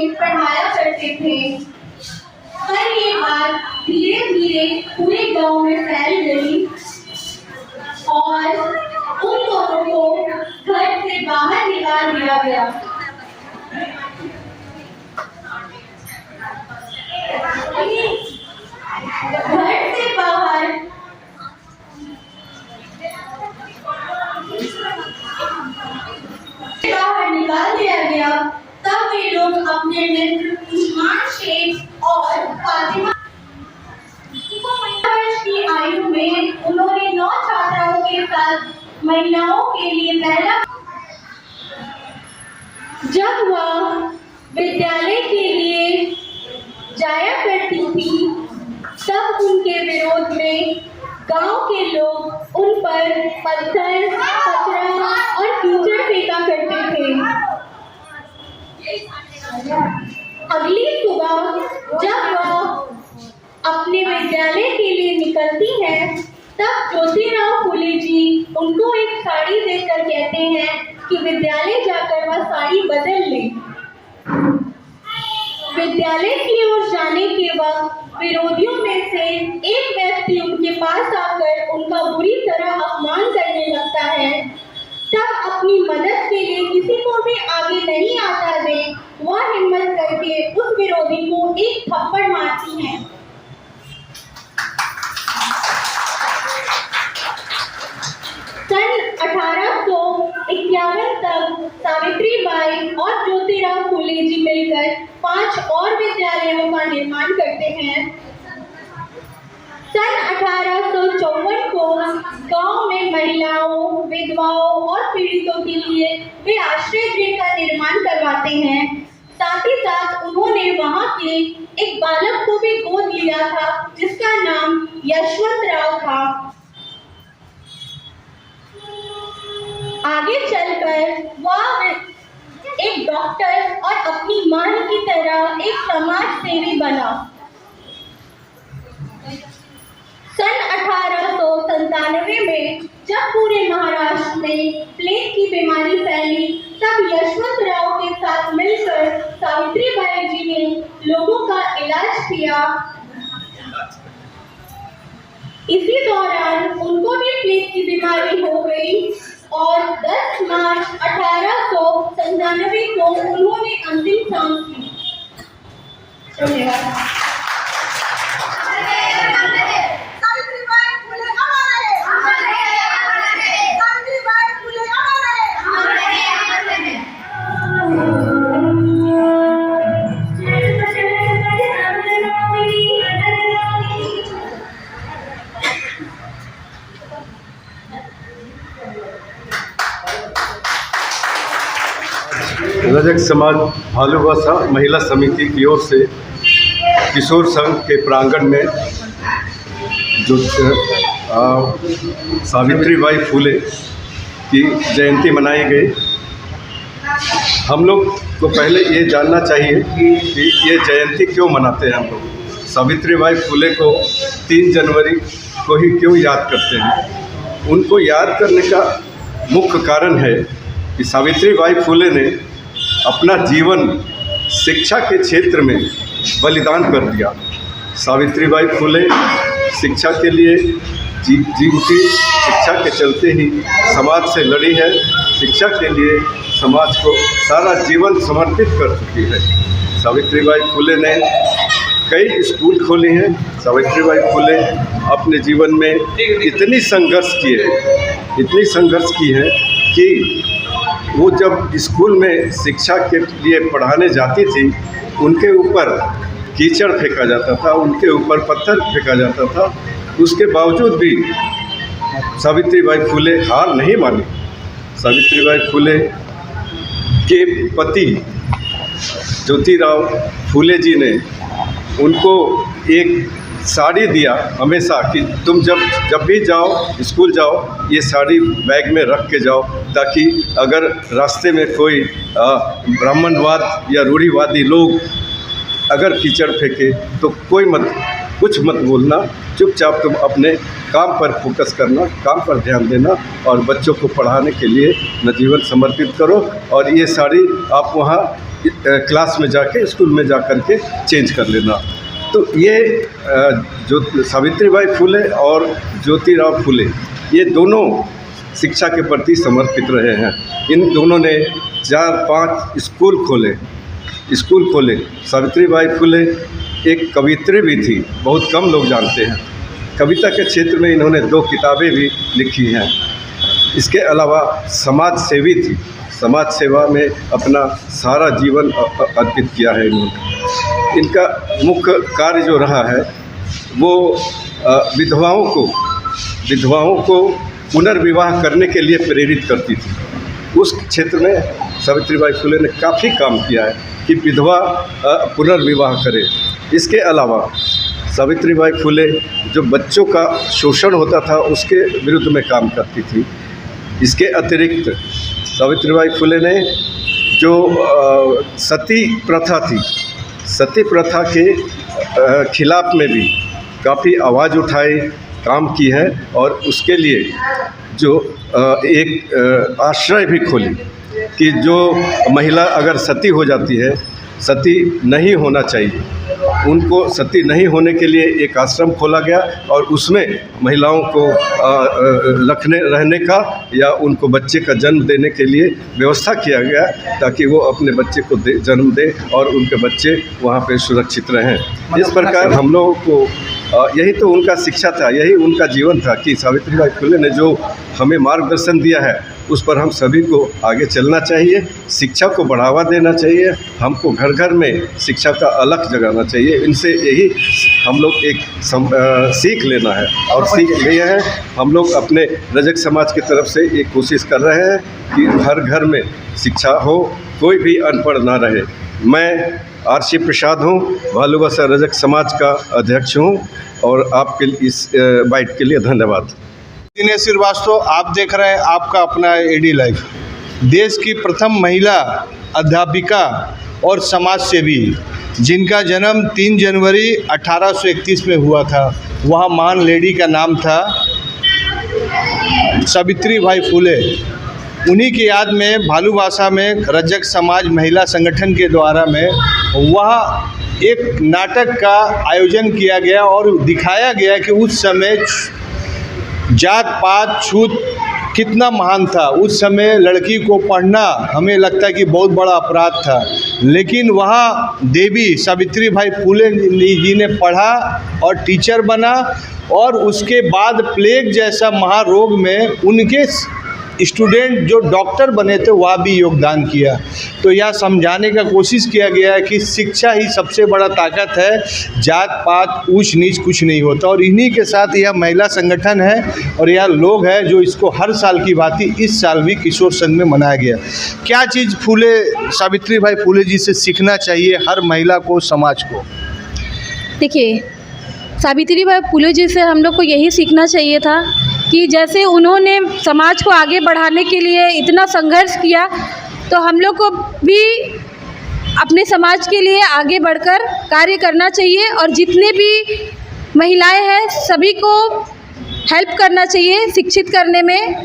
में पढ़ाया करते थे। पर ये बात धीरे धीरे पूरे गांव में फैल गई और उन दोनों को घर से बाहर निकाल दिया गया। घर से बाहर निकाल दिया गया। तब वे लोग अपने मित्र उस्मान शेख और फातिमा वर्ष की आयु में उन्होंने 9 छात्राओं के साथ महिलाओं के लिए पहला जब वह विद्यालय के लिए जाया करती थी तब उनके विरोध में गांव के लोग उन पर पत्थर, कचरा और कीचड़ फेंका करते थे। अगली सुबह जब वह अपने विद्यालय के लिए निकलती है तब ज्योतिराव फूले जी उनको एक साड़ी देकर कहते हैं कि विद्यालय जाकर वह साड़ी बदल ले। विद्यालय की ओर जाने के वक्त विरोधियों में से एक व्यक्ति उनके पास आकर उनका बुरी तरह अपमान करने लगता है। तब अपनी मदद के लिए किसी को भी आगे नहीं आता देख वह हिम्मत करके उस विरोधी को एक थप्पड़ मारती है। सन 1851 तक सावित्रीबाई और ज्योतिराव फूले जी मिलकर 5 और विद्यालयों का निर्माण करते हैं। सन 1854 को गांव में महिलाओं, विधवाओं और पीड़ितों के लिए वे आश्रय गृह का निर्माण करवाते हैं। साथ ही साथ उन्होंने वहां के एक बालक को भी गोद लिया था जिसका नाम यशवंतराव था। आगे चलकर वह एक डॉक्टर और अपनी मां की तरह एक समाज सेवी बना। सन 1897 में जब पूरे महाराष्ट्र में प्लेग की बीमारी फैली तब यशवंतराव के साथ मिलकर सावित्रीबाई जी ने लोगों का इलाज किया। इसी दौरान उनको भी प्लेग की बीमारी हो गई और 10 मार्च 1897 को उन्होंने अंतिम सांस ली। धन्यवाद। रजक समाज भालूवासा महिला समिति की ओर से किशोर संघ के प्रांगण में जो सावित्रीबाई फूले की जयंती मनाई गई। हम लोग को पहले ये जानना चाहिए कि ये जयंती क्यों मनाते हैं। हम लोग सावित्रीबाई फूले को 3 जनवरी को ही क्यों याद करते हैं। उनको याद करने का मुख्य कारण है कि सावित्रीबाई फूले ने अपना जीवन शिक्षा के क्षेत्र में बलिदान कर दिया। सावित्रीबाई फूले शिक्षा के लिए जिनकी शिक्षा के चलते ही समाज से लड़ी है, शिक्षा के लिए समाज को सारा जीवन समर्पित कर चुकी है। सावित्रीबाई फूले ने कई स्कूल खोले हैं। सावित्रीबाई फूले अपने जीवन में इतनी संघर्ष की है कि वो जब स्कूल में शिक्षा के लिए पढ़ाने जाती थी उनके ऊपर कीचड़ फेंका जाता था, उनके ऊपर पत्थर फेंका जाता था। उसके बावजूद भी सावित्रीबाई फूले हार नहीं मानी। सावित्रीबाई फूले के पति ज्योतिराव फूले जी ने उनको एक साड़ी दिया हमेशा कि तुम जब भी जाओ स्कूल जाओ ये साड़ी बैग में रख के जाओ, ताकि अगर रास्ते में कोई ब्राह्मणवाद या रूढ़िवादी लोग अगर कीचड़ फेंके तो कुछ मत बोलना, चुपचाप तुम अपने काम पर फोकस करना, काम पर ध्यान देना और बच्चों को पढ़ाने के लिए न जीवन समर्पित करो। और ये साड़ी आप वहाँ क्लास में जाके, स्कूल में जा कर के चेंज कर लेना। तो ये जो सावित्रीबाई फुले और ज्योतिराव फुले, ये दोनों शिक्षा के प्रति समर्पित रहे हैं। इन दोनों ने 4-5 स्कूल खोले। सावित्रीबाई फुले एक कवियत्री भी थी, बहुत कम लोग जानते हैं। कविता के क्षेत्र में इन्होंने 2 किताबें भी लिखी हैं। इसके अलावा समाज सेवी थी, समाज सेवा में अपना सारा जीवन अर्पित किया है इन्होंने। इनका मुख्य कार्य जो रहा है वो विधवाओं को पुनर्विवाह करने के लिए प्रेरित करती थी। उस क्षेत्र में सावित्रीबाई फुले ने काफ़ी काम किया है कि विधवा पुनर्विवाह करे। इसके अलावा सावित्रीबाई फुले जो बच्चों का शोषण होता था उसके विरुद्ध में काम करती थी। इसके अतिरिक्त सावित्रीबाई फुले ने जो सती प्रथा थी, सती प्रथा के खिलाफ में भी काफ़ी आवाज़ उठाई, काम की है और उसके लिए जो एक आश्रय भी खोली कि जो महिला अगर सती हो जाती है, सती नहीं होना चाहिए, उनको सती नहीं होने के लिए एक आश्रम खोला गया और उसमें महिलाओं को रहने का या उनको बच्चे का जन्म देने के लिए व्यवस्था किया गया ताकि वो अपने बच्चे को जन्म दे और उनके बच्चे वहाँ पे सुरक्षित रहें। इस प्रकार हम लोगों को यही तो उनका शिक्षा था, यही उनका जीवन था कि सावित्रीबाई फुले ने जो हमें मार्गदर्शन दिया है उस पर हम सभी को आगे चलना चाहिए, शिक्षा को बढ़ावा देना चाहिए, हमको घर घर में शिक्षा का अलख जगाना चाहिए। इनसे यही हम लोग एक सीख लेना है और सीख लिए हैं। हम लोग अपने रजक समाज की तरफ से ये कोशिश कर रहे हैं कि हर घर में शिक्षा हो, कोई भी अनपढ़ ना रहे। मैं आर.सी. प्रसाद हूँ, भालूबसा रजक समाज का अध्यक्ष हूँ और आपके इस बाइट के लिए धन्यवाद। दिनेश श्रीवास्तव, आप देख रहे हैं आपका अपना एडी लाइफ। देश की प्रथम महिला अध्यापिका और समाज सेवी जिनका जन्म 3 जनवरी 1831 में हुआ था, वह महान लेडी का नाम था सावित्रीबाई फुले। उन्हीं की याद में भालूबासा में रजक समाज महिला संगठन के द्वारा में वह एक नाटक का आयोजन किया गया और दिखाया गया कि उस समय जात पात छूत कितना महान था। उस समय लड़की को पढ़ना हमें लगता है कि बहुत बड़ा अपराध था, लेकिन वहाँ देवी सावित्रीबाई फुले जी ने पढ़ा और टीचर बना और उसके बाद प्लेग जैसा महारोग में उनके स्टूडेंट जो डॉक्टर बने थे वह भी योगदान किया। तो यह समझाने का कोशिश किया गया है कि शिक्षा ही सबसे बड़ा ताकत है, जात पात ऊंच नीच कुछ नहीं होता। और इन्हीं के साथ यह महिला संगठन है और यह लोग हैं जो इसको हर साल की भांति इस साल भी किशोर संघ में मनाया गया। क्या चीज़ सावित्रीबाई फुले जी से सीखना चाहिए हर महिला को, समाज को? देखिए, सावित्रीबाई फुले जी से हम लोग को यही सीखना चाहिए था कि जैसे उन्होंने समाज को आगे बढ़ाने के लिए इतना संघर्ष किया, तो हम लोग को भी अपने समाज के लिए आगे बढ़कर कार्य करना चाहिए और जितने भी महिलाएं हैं सभी को हेल्प करना चाहिए शिक्षित करने में।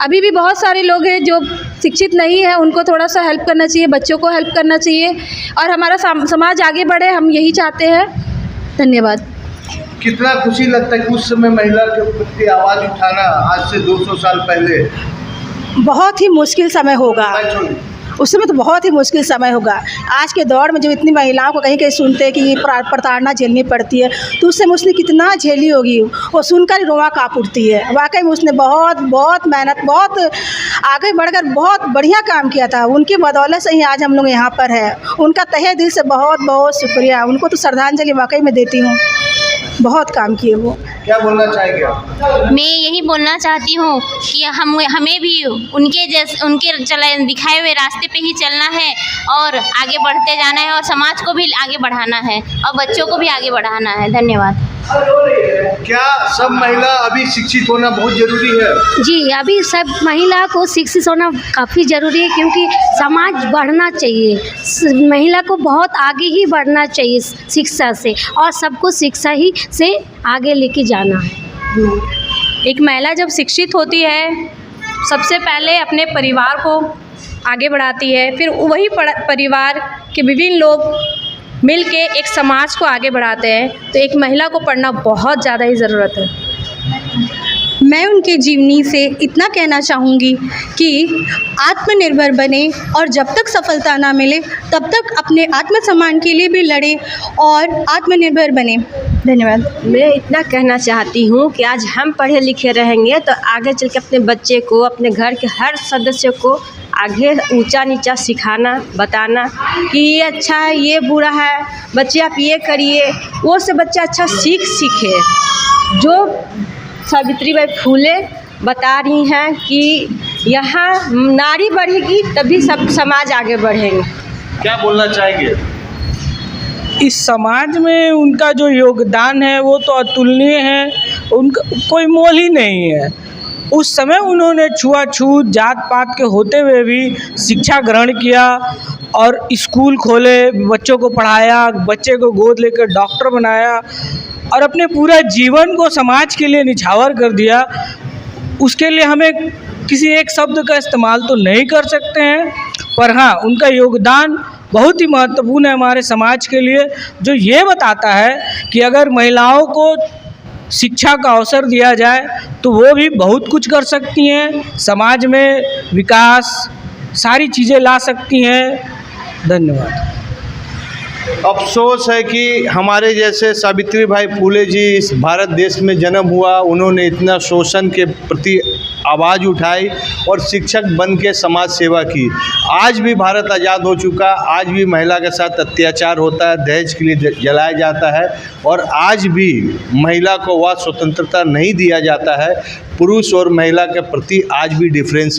अभी भी बहुत सारे लोग हैं जो शिक्षित नहीं है, उनको थोड़ा सा हेल्प करना चाहिए, बच्चों को हेल्प करना चाहिए और हमारा समाज आगे बढ़े, हम यही चाहते हैं। धन्यवाद। कितना खुशी लगता है कि उस समय महिला के प्रति आवाज़ उठाना आज से 200 साल पहले बहुत ही मुश्किल समय होगा। उस समय तो बहुत ही मुश्किल समय होगा। आज के दौर में जो इतनी महिलाओं को कहीं कहीं सुनते हैं कि ये प्रताड़ना झेलनी पड़ती है, तो उस समय उसने कितना झेली होगी, वो सुनकर रोआ काँप उठती है। वाकई में उसने बहुत मेहनत, बहुत आगे बढ़कर बहुत बढ़िया काम किया था। उनकी बदौलत से ही आज हम लोग यहाँ पर है। उनका तहे दिल से बहुत बहुत शुक्रिया। उनको तो श्रद्धांजलि वाकई में देती हूँ, बहुत काम किए वो। क्या बोलना चाहेंगे आप? मैं यही बोलना चाहती हूँ कि हमें भी उनके दिखाए हुए रास्ते पे ही चलना है और आगे बढ़ते जाना है और समाज को भी आगे बढ़ाना है और बच्चों को भी आगे बढ़ाना है। धन्यवाद। क्या सब महिला अभी शिक्षित होना बहुत ज़रूरी है? जी, अभी सब महिला को शिक्षित होना काफ़ी ज़रूरी है क्योंकि समाज बढ़ना चाहिए। महिला को बहुत आगे ही बढ़ना चाहिए शिक्षा से और सबको शिक्षा ही से आगे लेके जाना है। एक महिला जब शिक्षित होती है, सबसे पहले अपने परिवार को आगे बढ़ाती है, फिर वही परिवार के विभिन्न लोग मिल के एक समाज को आगे बढ़ाते हैं। तो एक महिला को पढ़ना बहुत ज़्यादा ही ज़रूरत है। मैं उनके जीवनी से इतना कहना चाहूँगी कि आत्मनिर्भर बने और जब तक सफलता ना मिले तब तक अपने आत्मसम्मान के लिए भी लड़े और आत्मनिर्भर बने। धन्यवाद। मैं इतना कहना चाहती हूँ कि आज हम पढ़े लिखे रहेंगे तो आगे चल के अपने बच्चे को, अपने घर के हर सदस्य को आगे ऊंचा नीचा सिखाना, बताना कि ये अच्छा है, ये बुरा है, बच्चे आप ये करिए, वो से बच्चा अच्छा सीखे। जो सावित्रीबाई फूले बता रही हैं कि यहाँ नारी बढ़ेगी तभी सब समाज आगे बढ़ेंगे। क्या बोलना चाहेंगे? इस समाज में उनका जो योगदान है वो तो अतुलनीय है, उनका कोई मोल ही नहीं है। उस समय उन्होंने छुआछूत जात पात के होते हुए भी शिक्षा ग्रहण किया और स्कूल खोले, बच्चों को पढ़ाया, बच्चे को गोद लेकर डॉक्टर बनाया और अपने पूरा जीवन को समाज के लिए निछावर कर दिया। उसके लिए हमें किसी एक शब्द का इस्तेमाल तो नहीं कर सकते हैं, पर हाँ, उनका योगदान बहुत ही महत्वपूर्ण है हमारे समाज के लिए, जो ये बताता है कि अगर महिलाओं को शिक्षा का अवसर दिया जाए तो वो भी बहुत कुछ कर सकती हैं, समाज में विकास सारी चीज़ें ला सकती हैं। धन्यवाद। अफसोस है कि हमारे जैसे सावित्रीबाई फूले जी इस भारत देश में जन्म हुआ, उन्होंने इतना शोषण के प्रति आवाज़ उठाई और शिक्षक बन के समाज सेवा की। आज भी भारत आज़ाद हो चुका, आज भी महिला के साथ अत्याचार होता है, दहेज के लिए जलाया जाता है और आज भी महिला को वह स्वतंत्रता नहीं दिया जाता है। पुरुष और महिला के प्रति आज भी डिफरेंस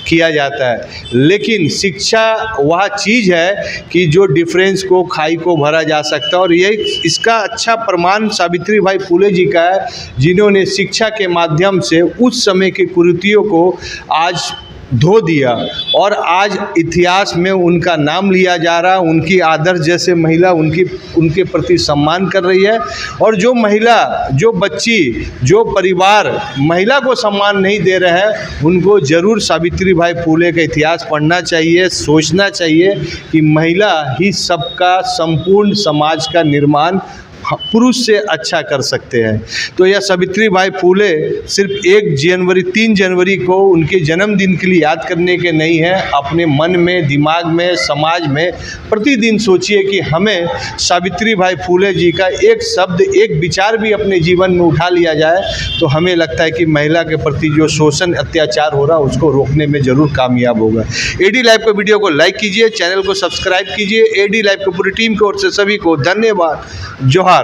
किया जाता है, लेकिन शिक्षा वह चीज़ है कि जो डिफरेंस को, खाई को भरा जा सकता है और यही इसका अच्छा प्रमाण सावित्रीबाई फूले जी का है, जिन्होंने शिक्षा के माध्यम से उस समय की कुरीतियों को आज धो दिया और आज इतिहास में उनका नाम लिया जा रहा है। उनकी आदर्श जैसे महिला उनके प्रति सम्मान कर रही है और जो महिला, जो बच्ची, जो परिवार महिला को सम्मान नहीं दे रहे हैं, उनको ज़रूर सावित्रीबाई फूले का इतिहास पढ़ना चाहिए, सोचना चाहिए कि महिला ही सबका संपूर्ण समाज का निर्माण पुरुष से अच्छा कर सकते हैं। तो यह सावित्रीबाई फूले सिर्फ 3 जनवरी को उनके जन्मदिन के लिए याद करने के नहीं है, अपने मन में, दिमाग में, समाज में प्रतिदिन सोचिए कि हमें सावित्रीबाई फूले जी का एक शब्द, एक विचार भी अपने जीवन में उठा लिया जाए तो हमें लगता है कि महिला के प्रति जो शोषण, अत्याचार हो रहा है उसको रोकने में ज़रूर कामयाब होगा। एडी लाइव के वीडियो को लाइक कीजिए, चैनल को सब्सक्राइब कीजिए। एडी लाइव की पूरी टीम की ओर से सभी को धन्यवाद। जोहार।